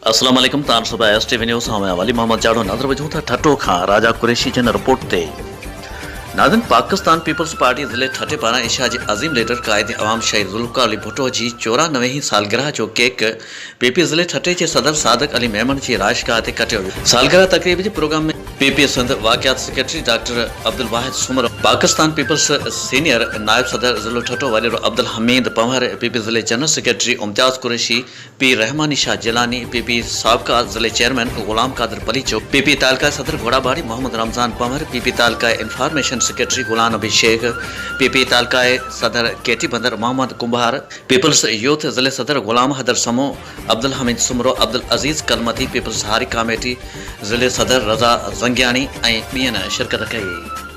अस्सलाम वालेकुम तान सुबह एसटीवी न्यूज़ हमें वाली मोहम्मद जाड़ो नजर वजूं था ठट्टो खां राजा कुरैशी जन रिपोर्ट ते नादन पाकिस्तान पीपल्स पार्टी जिले ठटे पारा एशिया के अजीम लीडर कायद अवाम शहीद जुल्फकार अली भुट्टो की 94वीं सालगिरह जो केक पीपी जिले ठटे के सदर सादिक अली मेमन की राजगाह ते कटियो सालगिरह तकरीब के प्रोग्राम में पीपी सिंध वाक़ियात secretary doctor Abdul Wahid Sumar Pakistan Peoples senior नायब सदर जिलो ठट्टो वली अब्दुल हमीद पंवर पीपी जिले general secretary Mumtaz Qureshi P Rahmani Shah Jilani PP साबका जिले चेयरमैन गुलाम कादिर पलीचो पीपी तालका सदर घोड़ाबाड़ी मोहम्मद रमजान पंवर पीपी तालका information secretary Ghulam Nabi Sheikh PP तालका सदर केटी बंदर मोहम्मद कुंभार पीपल्स यूथ जिले सदर गुलाम हदर समो अब्दुल हमीद सुमरो अब्दुल अजीज कलमती पीपल्स हारी कमेटी जिले सदर रजा जंगियानी शिरकत कई।